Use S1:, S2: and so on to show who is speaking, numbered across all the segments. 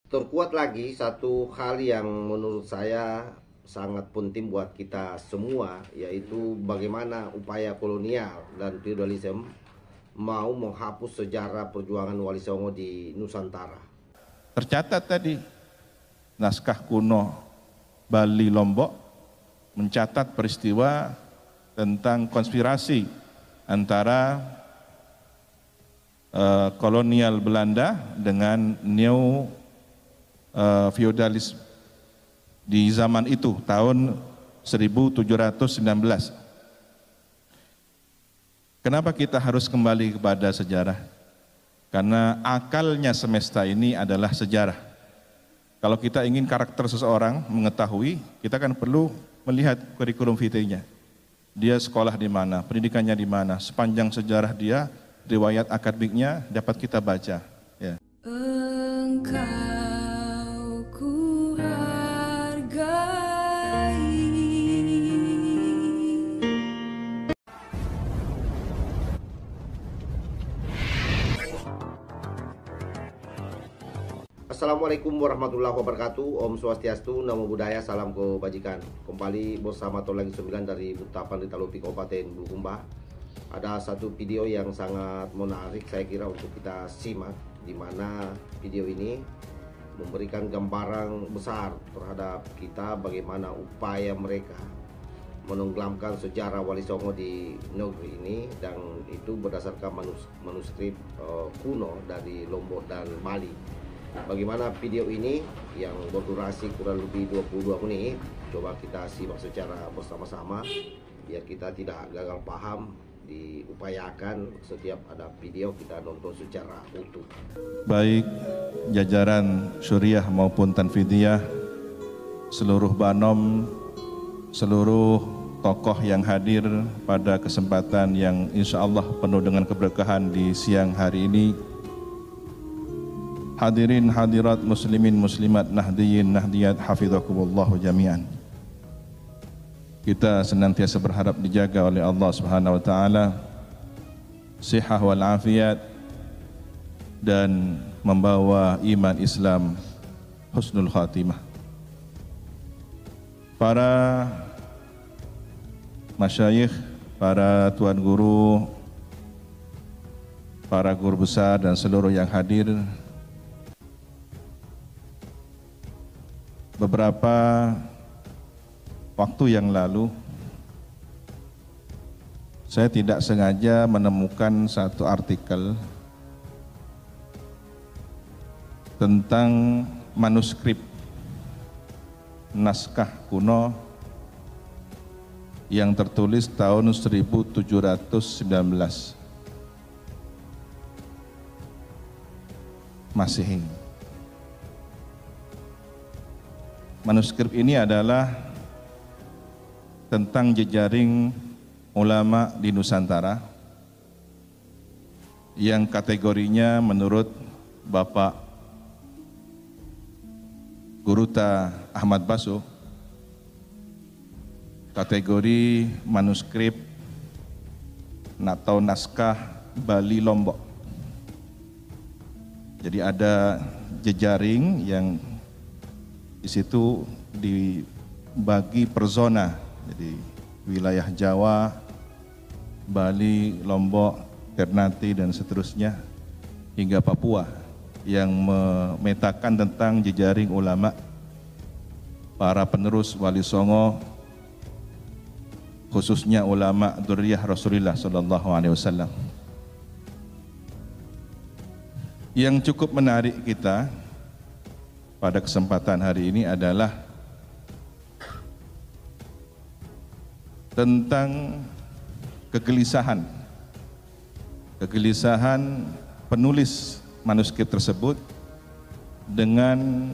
S1: Terkuat lagi satu hal yang menurut saya sangat penting buat kita semua, yaitu bagaimana upaya kolonial dan feudalisme mau menghapus sejarah perjuangan Wali Songo di Nusantara.
S2: Tercatat tadi, naskah kuno Bali Lombok mencatat peristiwa tentang konspirasi antara kolonial Belanda dengan neo feodalis di zaman itu, tahun 1719. Kenapa kita harus kembali kepada sejarah? Karena akalnya semesta ini adalah sejarah. Kalau kita ingin karakter seseorang mengetahui, kita kan perlu melihat kurikulum vitae-nya. Dia sekolah di mana, pendidikannya di mana, sepanjang sejarah dia, riwayat akademiknya dapat kita baca. Ya.
S3: Engkau ku hargai.
S1: Assalamualaikum warahmatullahi wabarakatuh. Om Swastiastu, Namo Buddhaya, salam kebajikan. Kembali bersama Tolagi 9 dari Butapan Ritalopi Kabupaten Bulukumba. Ada satu video yang sangat menarik saya kira untuk kita simak, di mana video ini memberikan gambaran besar terhadap kita bagaimana upaya mereka menenggelamkan sejarah Wali Songo di negeri ini, dan itu berdasarkan manuskrip kuno dari Lombok dan Bali. Bagaimana video ini yang berdurasi kurang lebih 22 menit, coba kita simak secara bersama-sama biar kita tidak gagal paham. Diupayakan setiap ada video kita nonton secara utuh.
S2: Baik jajaran Syuriah maupun Tanfidiyah, seluruh Banom, seluruh tokoh yang hadir pada kesempatan yang insya Allah penuh dengan keberkahan di siang hari ini. Hadirin hadirat muslimin muslimat nahdiyin nahdiyat hafidhakumullahu jami'an. Kita senantiasa berharap dijaga oleh Allah Subhanahu wa taala sihah wal afiat dan membawa iman Islam husnul khatimah. Para masyayikh, para tuan guru, para guru besar dan seluruh yang hadir, beberapa waktu yang lalu saya tidak sengaja menemukan satu artikel tentang manuskrip naskah kuno yang tertulis tahun 1719. Masehi. Manuskrip ini adalah tentang jejaring ulama di Nusantara yang kategorinya menurut Bapak Guruta Ahmad Baso kategori manuskrip atau naskah Bali Lombok. Jadi ada jejaring yang di situ dibagi per zona. Jadi wilayah Jawa, Bali, Lombok, Ternate dan seterusnya hingga Papua yang memetakan tentang jejaring ulama para penerus Wali Songo, khususnya ulama dzurriyyah Rasulullah sallallahu alaihi wasallam. Yang cukup menarik kita pada kesempatan hari ini adalah tentang kegelisahan penulis manuskrip tersebut dengan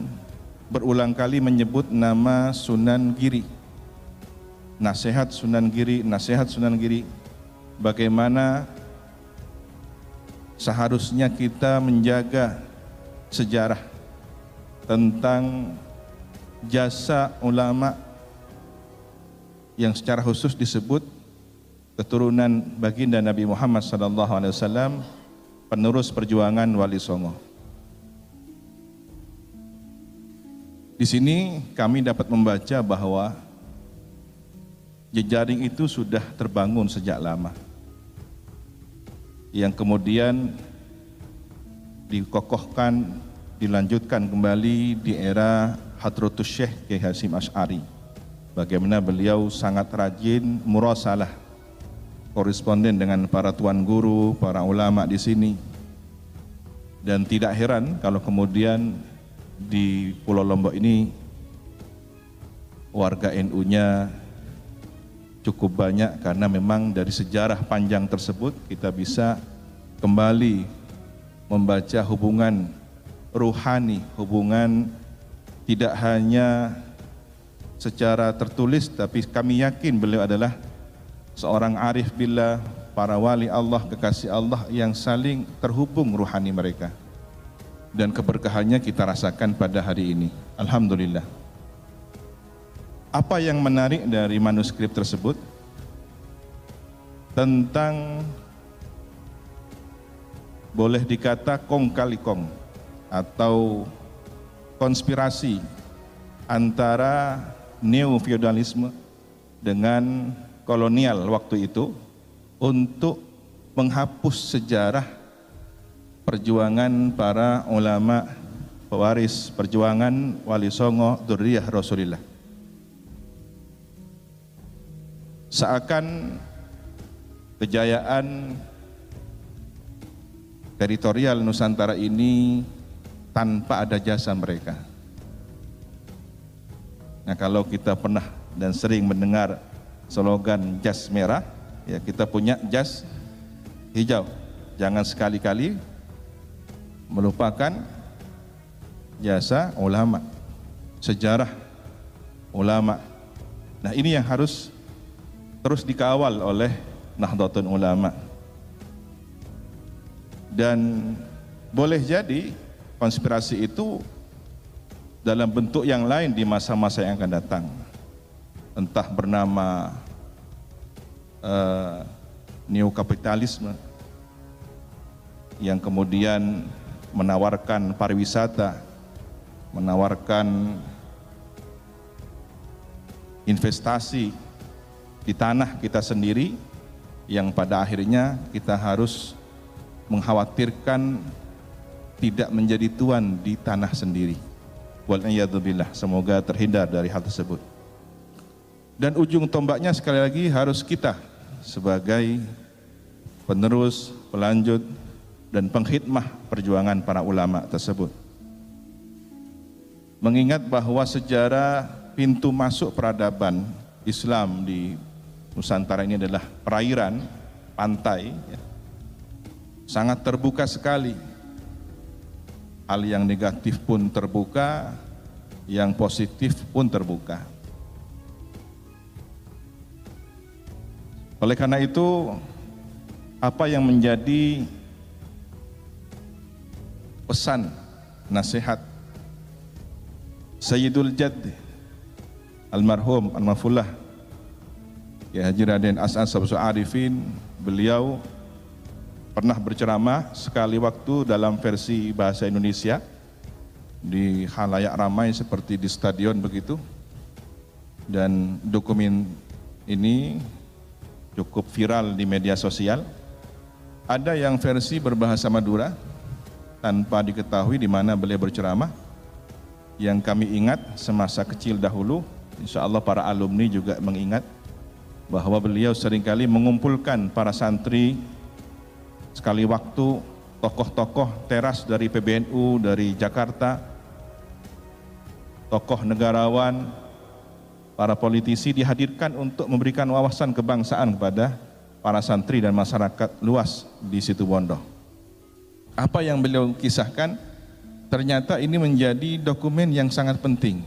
S2: berulang kali menyebut nama Sunan Giri, nasihat Sunan Giri, bagaimana seharusnya kita menjaga sejarah tentang jasa ulama yang secara khusus disebut keturunan baginda Nabi Muhammad SAW, penerus perjuangan Wali Songo. Di sini kami dapat membaca bahwa jejaring itu sudah terbangun sejak lama, yang kemudian dikokohkan, dilanjutkan kembali di era Hadratus Syekh Kiai Hasyim Asy'ari. Bagaimana beliau sangat rajin murasalah, koresponden dengan para tuan guru, para ulama di sini. Dan tidak heran kalau kemudian di Pulau Lombok ini warga NU-nya cukup banyak, karena memang dari sejarah panjang tersebut kita bisa kembali membaca hubungan ruhani, hubungan tidak hanya secara tertulis, tapi kami yakin beliau adalah seorang arif billah, para wali Allah, kekasih Allah yang saling terhubung ruhani mereka. Dan keberkahannya kita rasakan pada hari ini. Alhamdulillah. Apa yang menarik dari manuskrip tersebut? Tentang, boleh dikata kong kali kong, atau konspirasi antara neo-feudalisme dengan kolonial waktu itu untuk menghapus sejarah perjuangan para ulama pewaris perjuangan Wali Songo Dzurriyyah Rasulillah. Seakan kejayaan teritorial Nusantara ini tanpa ada jasa mereka. Nah, kalau kita pernah dan sering mendengar slogan jas merah, ya kita punya jas hijau. Jangan sekali-kali melupakan jasa ulama, sejarah ulama. Nah, ini yang harus terus dikawal oleh Nahdlatul Ulama. Dan boleh jadi konspirasi itu dalam bentuk yang lain di masa-masa yang akan datang. Entah bernama neokapitalisme yang kemudian menawarkan pariwisata, menawarkan investasi di tanah kita sendiri, yang pada akhirnya kita harus mengkhawatirkan tidak menjadi tuan di tanah sendiri. Wal'iyadzubillah, semoga terhindar dari hal tersebut. Dan ujung tombaknya sekali lagi harus kita sebagai penerus, pelanjut, dan pengkhidmah perjuangan para ulama tersebut. Mengingat bahwa sejarah pintu masuk peradaban Islam di Nusantara ini adalah perairan, pantai, ya, sangat terbuka sekali. Hal yang negatif pun terbuka, yang positif pun terbuka. Oleh karena itu, apa yang menjadi pesan, nasihat Sayyidul Jadd almarhum al-Mafullah Ya Haji Raden As'ad Sabsu Arifin, beliau pernah berceramah sekali waktu dalam versi bahasa Indonesia di khalayak ramai seperti di stadion begitu, dan dokumen ini cukup viral di media sosial. Ada yang versi berbahasa Madura tanpa diketahui di mana beliau berceramah. Yang kami ingat semasa kecil dahulu, insya Allah para alumni juga mengingat bahwa beliau seringkali mengumpulkan para santri. Sekali waktu tokoh-tokoh teras dari PBNU, dari Jakarta, tokoh negarawan, para politisi dihadirkan untuk memberikan wawasan kebangsaan kepada para santri dan masyarakat luas di Situbondo. Apa yang beliau kisahkan, ternyata ini menjadi dokumen yang sangat penting.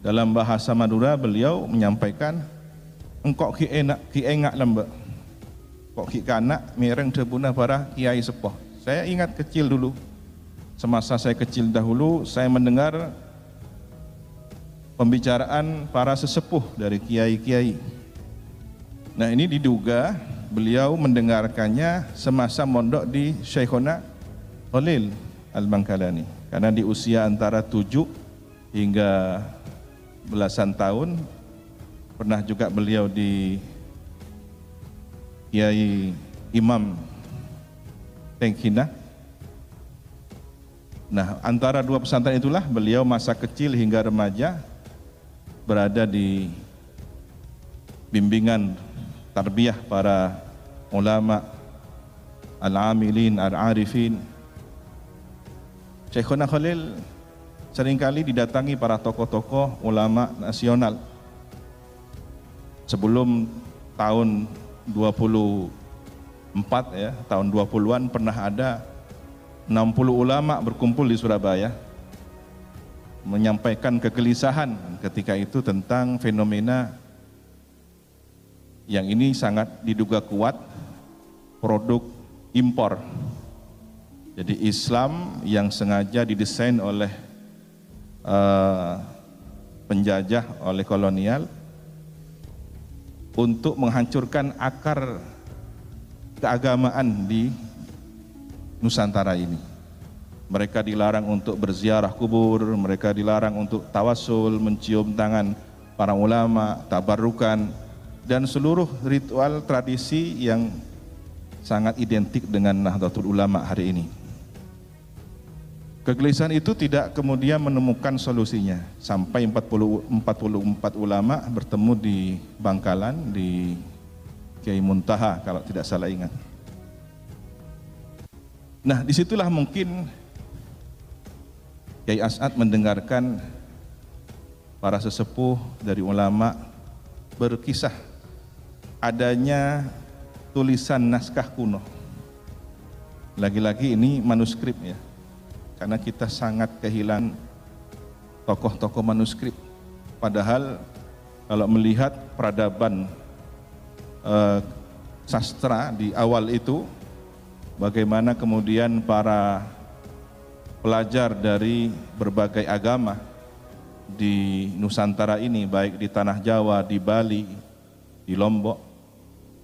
S2: Dalam bahasa Madura beliau menyampaikan, engkau ki enak lembek, kok ki kanak mereng debuna para kiai sepuh. Saya ingat kecil dulu, semasa saya kecil dahulu, saya mendengar pembicaraan para sesepuh dari kiai-kiai. Nah, ini diduga beliau mendengarkannya semasa mondok di Syekhona Khalil Al-Bangkalani, karena di usia antara 7 hingga belasan tahun. Pernah juga beliau di Kiai Imam Tengkina. Nah, antara dua pesantren itulah beliau masa kecil hingga remaja berada di bimbingan tarbiyah para ulama al-amilin, al-arifin. Syekhuna Khalil seringkali didatangi para tokoh-tokoh ulama nasional. Sebelum tahun 24 ya, tahun 20-an pernah ada 60 ulama berkumpul di Surabaya menyampaikan kegelisahan ketika itu tentang fenomena yang ini sangat diduga kuat produk impor. Jadi Islam yang sengaja didesain oleh penjajah, oleh kolonial untuk menghancurkan akar keagamaan di Nusantara ini. Mereka dilarang untuk berziarah kubur, mereka dilarang untuk tawasul, mencium tangan para ulama, tabarukan, dan seluruh ritual tradisi yang sangat identik dengan Nahdlatul Ulama hari ini. Kegelisahan itu tidak kemudian menemukan solusinya sampai 44 ulama bertemu di Bangkalan di Kiai Muntaha kalau tidak salah ingat. Nah, disitulah mungkin Kiai As'ad mendengarkan para sesepuh dari ulama berkisah adanya tulisan naskah kuno. Lagi-lagi ini manuskrip ya, karena kita sangat kehilangan tokoh-tokoh manuskrip. Padahal kalau melihat peradaban sastra di awal itu, bagaimana kemudian para pelajar dari berbagai agama di Nusantara ini, baik di Tanah Jawa, di Bali, di Lombok,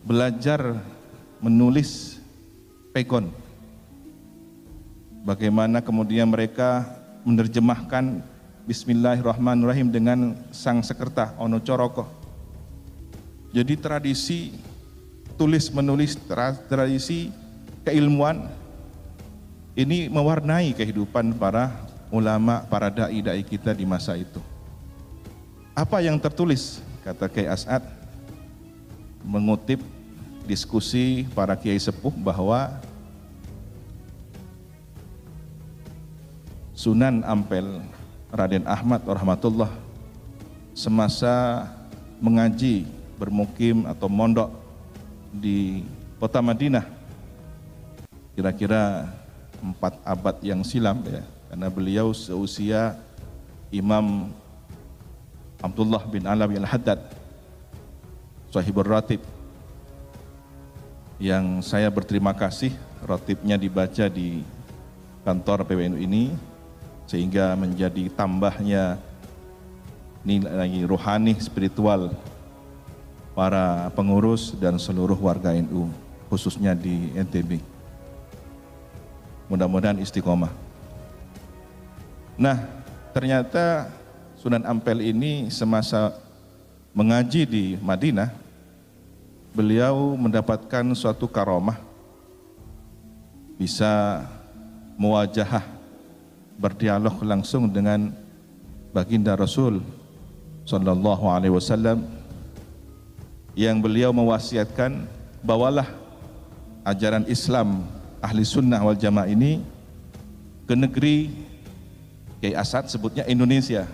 S2: belajar menulis pegon. Bagaimana kemudian mereka menerjemahkan Bismillahirrahmanirrahim dengan sang sekerta Ono Coroko. Jadi tradisi tulis menulis, tradisi keilmuan ini mewarnai kehidupan para ulama, para dai-dai kita di masa itu. Apa yang tertulis? Kata Kiai As'ad, mengutip diskusi para kiai sepuh bahwa Sunan Ampel Raden Ahmad rahmatullah semasa mengaji, bermukim atau mondok di kota Madinah kira-kira 4 abad yang silam ya, karena beliau seusia Imam Abdullah bin Alawi Al-Haddad Sahibur Ratib, yang saya berterima kasih ratibnya dibaca di kantor PWNU ini sehingga menjadi tambahnya nilai rohani spiritual para pengurus dan seluruh warga NU khususnya di NTB. Mudah-mudahan istiqomah. Nah, ternyata Sunan Ampel ini semasa mengaji di Madinah, beliau mendapatkan suatu karomah, bisa muwajahah, berdialog langsung dengan baginda Rasul Sallallahu Alaihi Wasallam, yang beliau mewasiatkan, bawalah ajaran Islam Ahli Sunnah wal Jamaah ini ke negeri Kiai As'ad sebutnya Indonesia.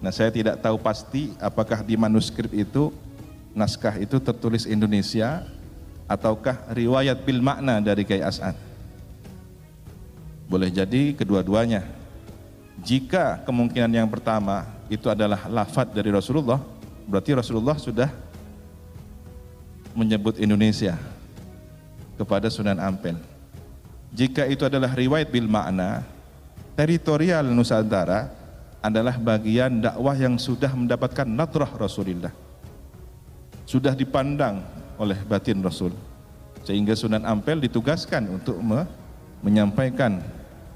S2: Nah, saya tidak tahu pasti apakah di manuskrip itu, naskah itu tertulis Indonesia ataukah riwayat bil makna dari Kiai As'ad. Boleh jadi kedua-duanya. Jika kemungkinan yang pertama itu adalah lafaz dari Rasulullah, berarti Rasulullah sudah menyebut Indonesia kepada Sunan Ampel. Jika itu adalah riwayat bil makna, teritorial Nusantara adalah bagian dakwah yang sudah mendapatkan nadrah Rasulullah, sudah dipandang oleh batin Rasul, sehingga Sunan Ampel ditugaskan untuk menyampaikan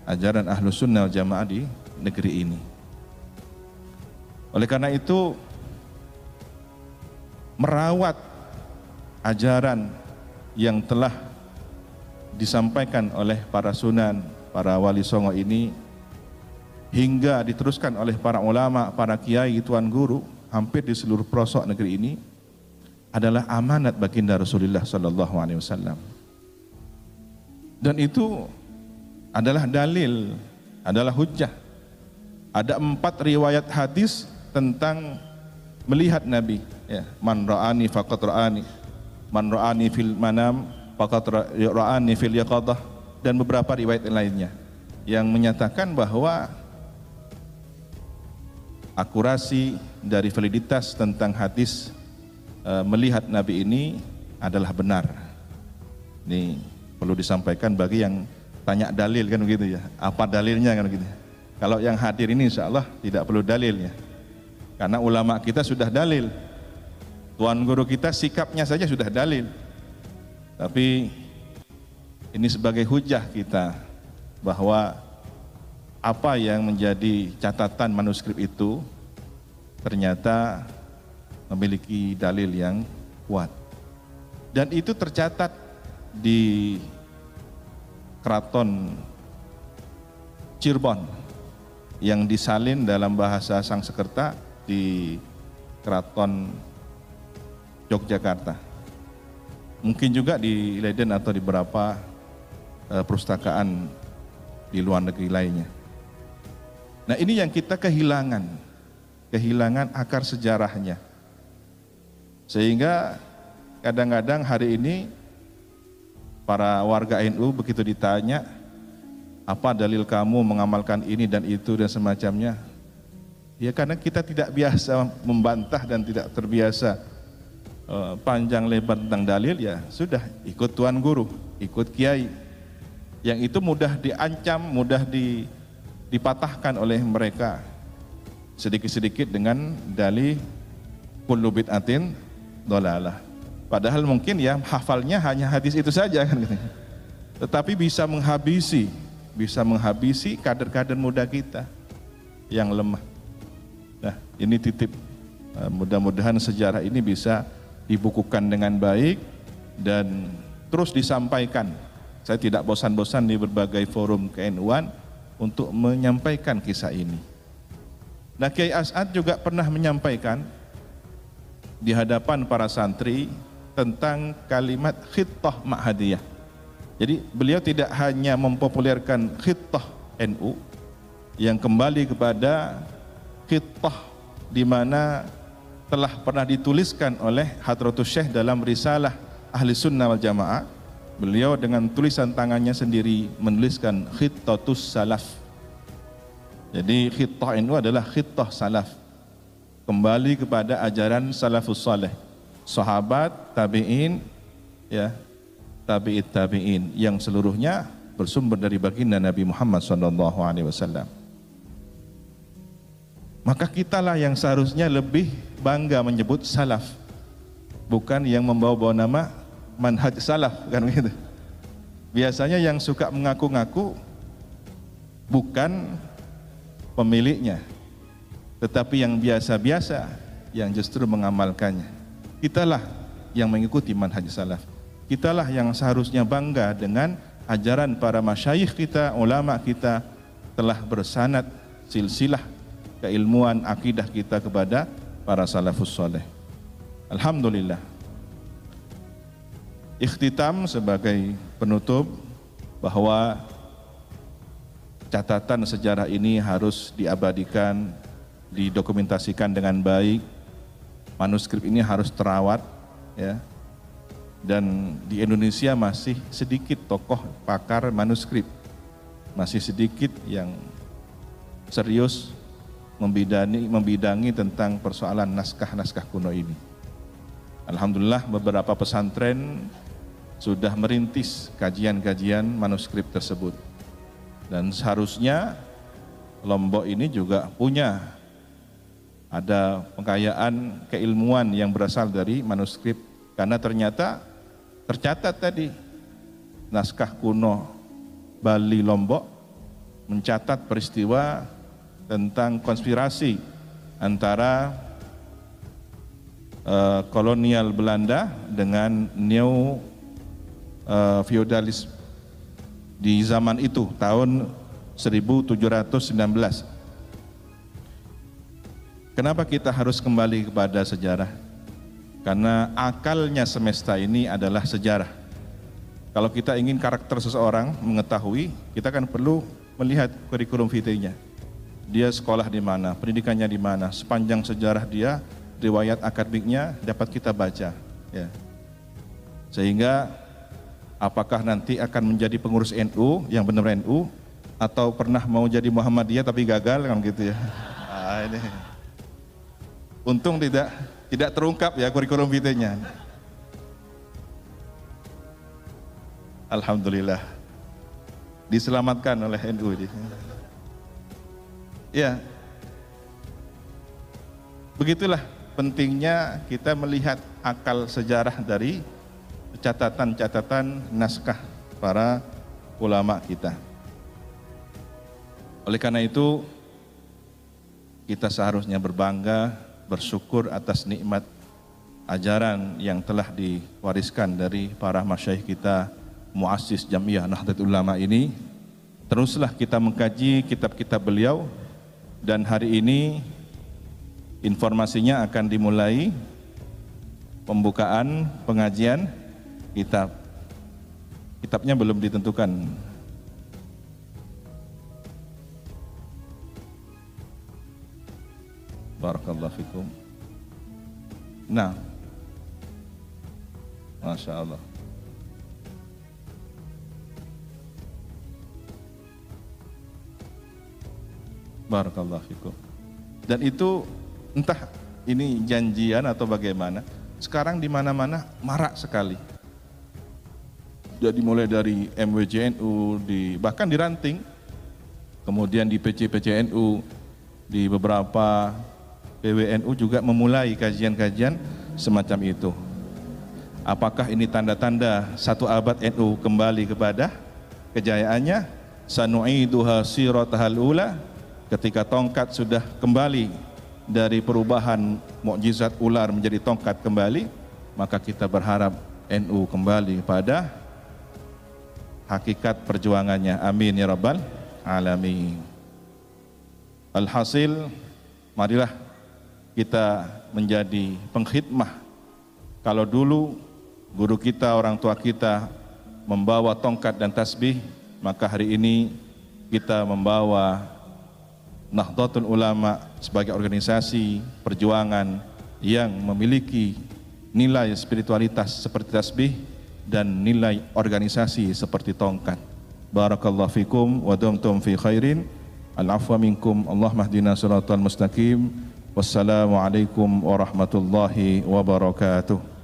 S2: ajaran Ahlus Sunnah wal Jamaah di negeri ini. Oleh karena itu, merawat ajaran yang telah disampaikan oleh para sunan, para wali songo ini, hingga diteruskan oleh para ulama, para kiai, tuan guru, hampir di seluruh pelosok negeri ini, adalah amanat baginda Rasulullah sallallahu alaihi wasallam. Dan itu adalah dalil, adalah hujjah. Ada 4 riwayat hadis tentang melihat Nabi, ya. Man ra'ani faqad ra'ani, man ra'ani fil manam faqad ra'ani fil yaqadah, dan beberapa riwayat lainnya yang menyatakan bahwa akurasi dari validitas tentang hadis melihat Nabi ini adalah benar. Ini perlu disampaikan bagi yang tanya dalil kan begitu ya. Apa dalilnya kan begitu. Kalau yang hadir ini insya Allah tidak perlu dalilnya. Karena ulama kita sudah dalil. Tuan guru kita sikapnya saja sudah dalil. Tapi ini sebagai hujah kita bahwa apa yang menjadi catatan manuskrip itu ternyata memiliki dalil yang kuat. Dan itu tercatat di Keraton Cirebon yang disalin dalam bahasa Sangsekerta di Keraton Yogyakarta. Mungkin juga di Leiden atau di beberapa perpustakaan di luar negeri lainnya. Nah, ini yang kita kehilangan akar sejarahnya. Sehingga kadang-kadang hari ini para warga NU begitu ditanya, apa dalil kamu mengamalkan ini dan itu dan semacamnya? Ya karena kita tidak biasa membantah dan tidak terbiasa panjang lebar tentang dalil, ya sudah ikut tuan guru, ikut kiai. Yang itu mudah diancam, mudah dipatahkan oleh mereka sedikit-sedikit dengan dalih kullu bid'atin dhalalah. Padahal mungkin ya hafalnya hanya hadis itu saja kan gitu. Tetapi bisa menghabisi kader-kader muda kita yang lemah. Nah, ini titip, mudah-mudahan sejarah ini bisa dibukukan dengan baik dan terus disampaikan. Saya tidak bosan-bosan di berbagai forum ke-NU-an untuk menyampaikan kisah ini. Nah, Kiai As'ad juga pernah menyampaikan di hadapan para santri tentang kalimat khittah ma'hadiyah. Jadi beliau tidak hanya mempopulerkan khittah NU yang kembali kepada khittah di mana telah pernah dituliskan oleh Hadratus Syekh dalam risalah Ahli Sunnah wal Jamaah. Beliau dengan tulisan tangannya sendiri menuliskan khittatus salaf. Jadi khittah NU adalah khittah salaf, kembali kepada ajaran salafus saleh, sahabat, tabi'in, ya, tabi'it tabi'in yang seluruhnya bersumber dari baginda Nabi Muhammad SAW. Maka kitalah yang seharusnya lebih bangga menyebut salaf, bukan yang membawa-bawa nama manhaj salaf kan begitu. Biasanya yang suka mengaku-ngaku bukan pemiliknya, tetapi yang biasa-biasa yang justru mengamalkannya. Kitalah yang mengikuti manhaj salaf. Kitalah yang seharusnya bangga dengan ajaran para masyayikh kita, ulama kita telah bersanad silsilah keilmuan akidah kita kepada para salafus saleh. Alhamdulillah. Ikhtitam sebagai penutup bahwa catatan sejarah ini harus diabadikan, didokumentasikan dengan baik. Manuskrip ini harus terawat, ya. Dan di Indonesia masih sedikit tokoh pakar manuskrip, masih sedikit yang serius membidangi tentang persoalan naskah-naskah kuno ini. Alhamdulillah beberapa pesantren sudah merintis kajian-kajian manuskrip tersebut. Dan seharusnya Lombok ini juga punya ada pengkayaan keilmuan yang berasal dari manuskrip, karena ternyata tercatat tadi naskah kuno Bali Lombok mencatat peristiwa tentang konspirasi antara kolonial Belanda dengan neo feodalis di zaman itu tahun 1719. Kenapa kita harus kembali kepada sejarah? Karena akalnya semesta ini adalah sejarah. Kalau kita ingin karakter seseorang mengetahui, kita kan perlu melihat kurikulum vitae-nya. Dia sekolah di mana, pendidikannya di mana, sepanjang sejarah dia, riwayat akademiknya dapat kita baca. Ya. Sehingga apakah nanti akan menjadi pengurus NU yang benar NU, atau pernah mau jadi Muhammadiyah tapi gagal kan gitu ya. Ini. Untung tidak terungkap ya kurikulum vitae-nya. Alhamdulillah diselamatkan oleh NU. Ya, begitulah pentingnya kita melihat akal sejarah dari catatan-catatan naskah para ulama kita. Oleh karena itu, kita seharusnya berbangga, bersyukur atas nikmat ajaran yang telah diwariskan dari para masyayikh kita, muassis Jamiah Nahdlatul Ulama ini. Teruslah kita mengkaji kitab-kitab beliau, dan hari ini informasinya akan dimulai pembukaan pengajian kitab. Kitabnya belum ditentukan. Barakallahu fikum. Nah, Masya Allah. Barakallahu fikum. Dan itu entah ini janjian atau bagaimana, sekarang di mana-mana marak sekali. Jadi mulai dari MWJNU, bahkan di Ranting, kemudian di PC-PCNU, di beberapa PWNU juga memulai kajian-kajian semacam itu. Apakah ini tanda-tanda satu abad NU kembali kepada kejayaannya? Sanu'iduha siratahal ula. Ketika tongkat sudah kembali dari perubahan mukjizat ular menjadi tongkat kembali, maka kita berharap NU kembali pada hakikat perjuangannya. Amin ya rabbal alamin. Alhasil, marilah kita menjadi pengkhidmah. Kalau dulu guru kita, orang tua kita membawa tongkat dan tasbih, maka hari ini kita membawa Nahdlatul Ulama sebagai organisasi perjuangan yang memiliki nilai spiritualitas seperti tasbih dan nilai organisasi seperti tongkat. Barakallahu fikum wa dumtum fi khairin. Al-afwa minkum. Allahumma hdina siratal mustaqim. Wassalamualaikum warahmatullahi wabarakatuh.